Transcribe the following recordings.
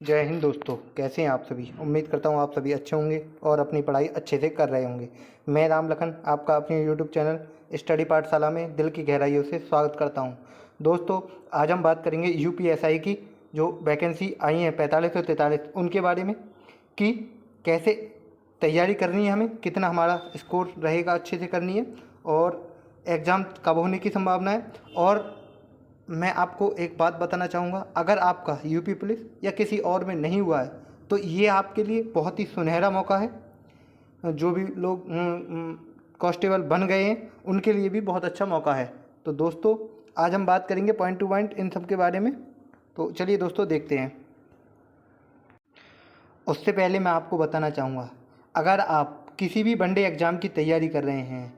जय हिंद दोस्तों, कैसे हैं आप सभी। उम्मीद करता हूं आप सभी अच्छे होंगे और अपनी पढ़ाई अच्छे से कर रहे होंगे। मैं राम लखन आपका अपने यूट्यूब चैनल स्टडी पाठशाला में दिल की गहराइयों से स्वागत करता हूं। दोस्तों, आज हम बात करेंगे यूपीएसआई की जो वैकेंसी आई हैं 4543 उनके बारे में कि कैसे तैयारी करनी है, हमें कितना हमारा स्कोर रहेगा अच्छे से करनी है और एग्ज़ाम कब होने की संभावना है। और मैं आपको एक बात बताना चाहूँगा, अगर आपका यूपी पुलिस या किसी और में नहीं हुआ है तो ये आपके लिए बहुत ही सुनहरा मौका है। जो भी लोग कांस्टेबल बन गए हैं उनके लिए भी बहुत अच्छा मौका है। तो दोस्तों, आज हम बात करेंगे पॉइंट टू पॉइंट इन सब के बारे में। तो चलिए दोस्तों, देखते हैं। उससे पहले मैं आपको बताना चाहूँगा, अगर आप किसी भी वनडे एग्ज़ाम की तैयारी कर रहे हैं,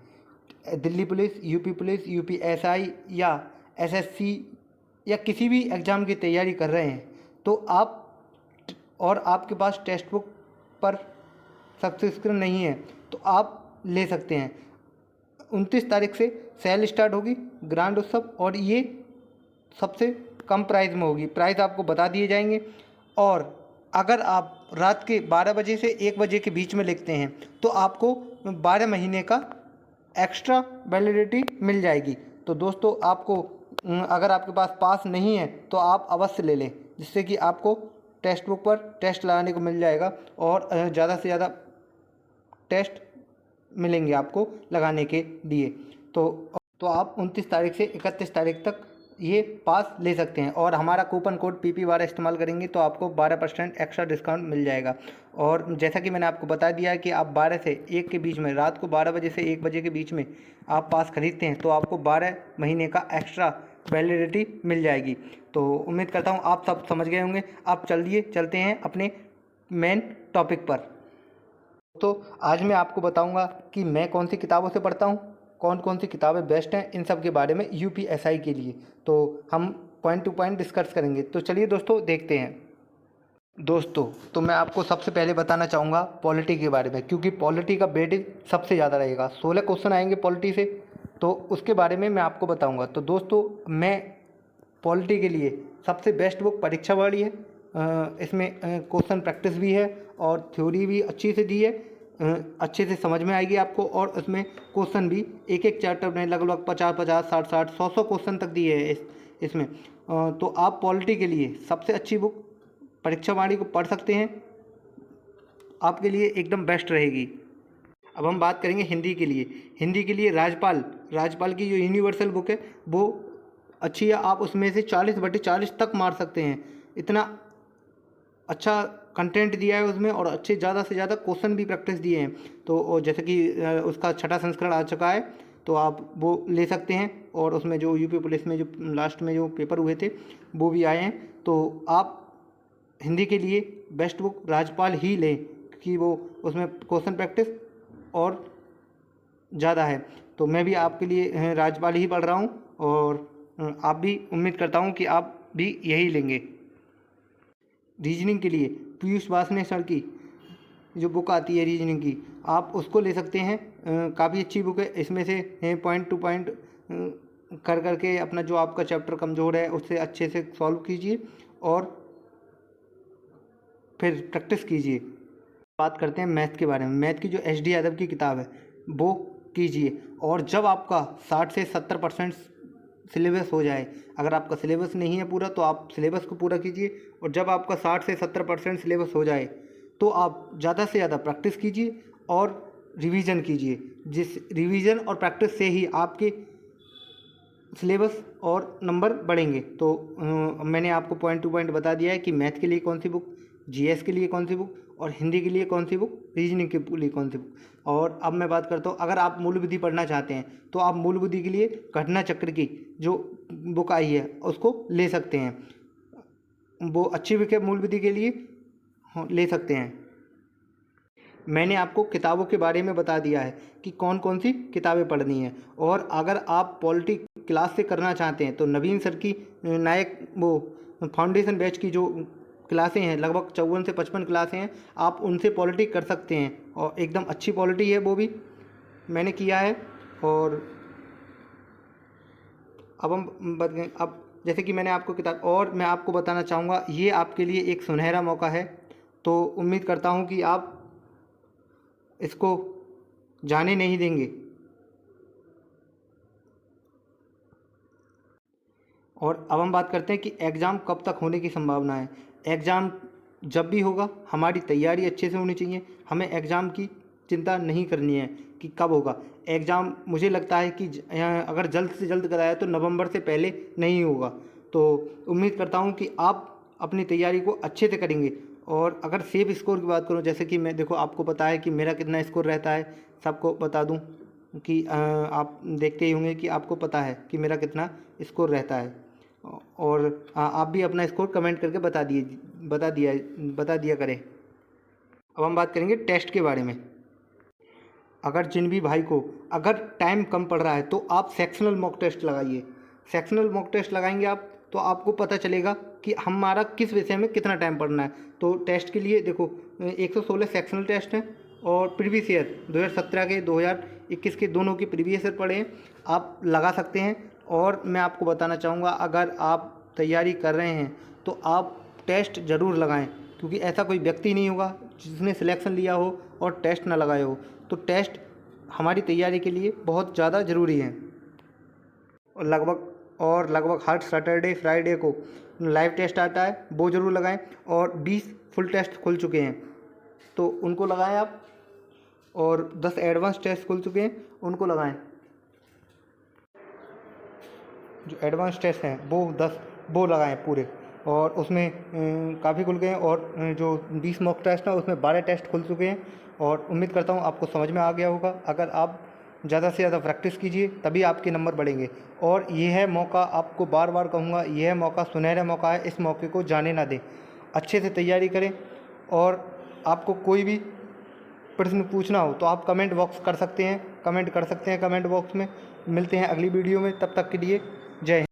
दिल्ली पुलिस, यूपीएसआई या एसएससी या किसी भी एग्ज़ाम की तैयारी कर रहे हैं, तो आप और आपके पास टेक्स्ट बुक पर सब्सक्रिप्शन नहीं है तो आप ले सकते हैं। 29 तारीख से सेल स्टार्ट होगी, ग्रांड उत्सव, और ये सबसे कम प्राइस में होगी। प्राइस आपको बता दिए जाएंगे। और अगर आप रात के 12 बजे से 1 बजे के बीच में लिखते हैं तो आपको 12 महीने का एक्स्ट्रा वैलिडिटी मिल जाएगी। तो दोस्तों, आपको अगर आपके पास पास नहीं है तो आप अवश्य ले लें, जिससे कि आपको टेक्स्ट बुक पर टेस्ट लगाने को मिल जाएगा और ज़्यादा से ज़्यादा टेस्ट मिलेंगे आपको लगाने के लिए। तो आप 29 तारीख से 31 तारीख तक ये पास ले सकते हैं और हमारा कूपन कोड PP12 इस्तेमाल करेंगे तो आपको 12% एक्स्ट्रा डिस्काउंट मिल जाएगा। और जैसा कि मैंने आपको बता दिया है कि आप 12 से 1 के बीच में, रात को 12 बजे से 1 बजे के बीच में आप पास खरीदते हैं तो आपको 12 महीने का एक्स्ट्रा वैलिडिटी मिल जाएगी। तो उम्मीद करता हूँ आप सब समझ गए होंगे। आप चलते हैं अपने मेन टॉपिक पर। तो आज मैं आपको बताऊंगा कि मैं कौन सी किताबों से पढ़ता हूँ, कौन कौन सी किताबें बेस्ट हैं इन सब के बारे में यूपीएसआई के लिए। तो हम पॉइंट टू पॉइंट डिस्कस करेंगे। तो चलिए दोस्तों, देखते हैं। दोस्तों, तो मैं आपको सबसे पहले बताना चाहूँगा पॉलिटी के बारे में, क्योंकि पॉलिटी का वेटेज सबसे ज़्यादा रहेगा। 16 क्वेश्चन आएंगे पॉलिटी से, तो उसके बारे में मैं आपको बताऊँगा। तो दोस्तों, मैं पॉलिटी के लिए सबसे बेस्ट बुक परीक्षा वाली है। इसमें क्वेश्चन प्रैक्टिस भी है और थ्योरी भी अच्छी से दी है। अच्छे से समझ में आएगी आपको। और उसमें क्वेश्चन भी एक एक चैप्टर में लगभग 50-50, 60-60, 100-100 क्वेश्चन तक दिए हैं इसमें। तो आप पॉलिटी के लिए सबसे अच्छी बुक परीक्षा वाणी को पढ़ सकते हैं, आपके लिए एकदम बेस्ट रहेगी। अब हम बात करेंगे हिंदी के लिए। हिंदी के लिए राजपाल की जो यूनिवर्सल बुक है वो अच्छी है। आप उसमें से 40/40 तक मार सकते हैं। इतना अच्छा कंटेंट दिया है उसमें और अच्छे ज़्यादा से ज़्यादा क्वेश्चन भी प्रैक्टिस दिए हैं। तो जैसे कि उसका 6ठा संस्करण आ चुका है तो आप वो ले सकते हैं। और उसमें जो यूपी पुलिस में जो लास्ट में जो पेपर हुए थे वो भी आए हैं। तो आप हिंदी के लिए बेस्ट बुक राजपाल ही लें, क्योंकि वो उसमें क्वेश्चन प्रैक्टिस और ज़्यादा है। तो मैं भी आपके लिए राजपाल ही पढ़ रहा हूँ और आप भी, उम्मीद करता हूँ कि आप भी यही लेंगे। रीजनिंग के लिए पीयूष वासने सर की जो बुक आती है रीजनिंग की, आप उसको ले सकते हैं। काफ़ी अच्छी बुक है। इसमें से पॉइंट टू पॉइंट कर करके अपना जो आपका चैप्टर कमज़ोर है उससे अच्छे से सॉल्व कीजिए और फिर प्रैक्टिस कीजिए। बात करते हैं मैथ के बारे में। मैथ की जो SD यादव की किताब है वो कीजिए। और जब आपका 60 से 70% सिलेबस हो जाए, अगर आपका सिलेबस नहीं है पूरा तो आप सिलेबस को पूरा कीजिए। और जब आपका 60 से 70% सिलेबस हो जाए तो आप ज़्यादा से ज़्यादा प्रैक्टिस कीजिए और रिवीजन कीजिए। जिस रिवीजन और प्रैक्टिस से ही आपके सिलेबस और नंबर बढ़ेंगे। तो मैंने आपको पॉइंट टू पॉइंट बता दिया है कि मैथ के लिए कौन सी बुक, GS के लिए कौन सी बुक और हिंदी के लिए कौन सी बुक, रीजनिंग के लिए कौन सी बुक। और अब मैं बात करता हूँ, अगर आप मूल बुद्धि पढ़ना चाहते हैं तो आप मूल बुद्धि के लिए घटना चक्र की जो बुक आई है उसको ले सकते हैं। वो अच्छी बुक है मूल बुद्धि के लिए, ले सकते हैं। मैंने आपको किताबों के बारे में बता दिया है कि कौन कौन सी किताबें पढ़नी है। और अगर आप पॉलिटी क्लास से करना चाहते हैं तो नवीन सर की नायक वो फाउंडेशन बैच की जो क्लासें हैं, लगभग 54 से 55 क्लासें हैं, आप उनसे पॉलिटी कर सकते हैं और एकदम अच्छी पॉलिटी है। वो भी मैंने किया है। और अब जैसे कि मैंने आपको किताब, और मैं आपको बताना चाहूँगा ये आपके लिए एक सुनहरा मौका है, तो उम्मीद करता हूँ कि आप इसको जाने नहीं देंगे। और अब हम बात करते हैं कि एग्ज़ाम कब तक होने की संभावना है। एग्ज़ाम जब भी होगा, हमारी तैयारी अच्छे से होनी चाहिए। हमें एग्ज़ाम की चिंता नहीं करनी है कि कब होगा एग्ज़ाम। मुझे लगता है कि अगर जल्द से जल्द कराया तो नवंबर से पहले नहीं होगा। तो उम्मीद करता हूँ कि आप अपनी तैयारी को अच्छे से करेंगे। और अगर सेफ स्कोर की बात करूँ, जैसे कि मैं, देखो आपको पता है कि मेरा कितना स्कोर रहता है, सबको बता दूँ कि आप देखते ही होंगे कि आपको पता है कि मेरा कितना स्कोर रहता है। और आप भी अपना स्कोर कमेंट करके बता दिया करें। अब हम बात करेंगे टेस्ट के बारे में। अगर जिन भी भाई को अगर टाइम कम पड़ रहा है तो आप सेक्शनल मॉक टेस्ट लगाइए। सेक्शनल मॉक टेस्ट लगाएंगे आप तो आपको पता चलेगा कि हमारा किस विषय में कितना टाइम पढ़ना है। तो टेस्ट के लिए देखो 116 सेक्शनल टेस्ट हैं और प्रीवियस ईयर 2017 के 2021 के दोनों के प्रीवियस ईयर पढ़े हैं, आप लगा सकते हैं। और मैं आपको बताना चाहूँगा, अगर आप तैयारी कर रहे हैं तो आप टेस्ट ज़रूर लगाएं, क्योंकि ऐसा कोई व्यक्ति नहीं होगा जिसने सिलेक्शन लिया हो और टेस्ट ना लगाए हो। तो टेस्ट हमारी तैयारी के लिए बहुत ज़्यादा ज़रूरी है। और लगभग हर सैटरडे फ्राइडे को लाइव टेस्ट आता है, वो ज़रूर लगाएं। और 20 फुल टेस्ट खुल चुके हैं तो उनको लगाएं आप, और 10 एडवांस टेस्ट खुल चुके हैं उनको लगाएं। जो एडवांस टेस्ट हैं वो 10 वो लगाएं पूरे, और उसमें काफ़ी खुल गए हैं। और जो 20 मॉक टेस्ट हैं उसमें 12 टेस्ट खुल चुके हैं। और उम्मीद करता हूँ आपको समझ में आ गया होगा। अगर आप ज़्यादा से ज़्यादा प्रैक्टिस कीजिए तभी आपके नंबर बढ़ेंगे। और यह है मौका, आपको बार बार कहूँगा, यह है मौका, सुनहरा मौका है, इस मौके को जाने ना दें। अच्छे से तैयारी करें। और आपको कोई भी प्रश्न पूछना हो तो आप कमेंट कर सकते हैं कमेंट बॉक्स में। मिलते हैं अगली वीडियो में, तब तक के लिए जय हिंद।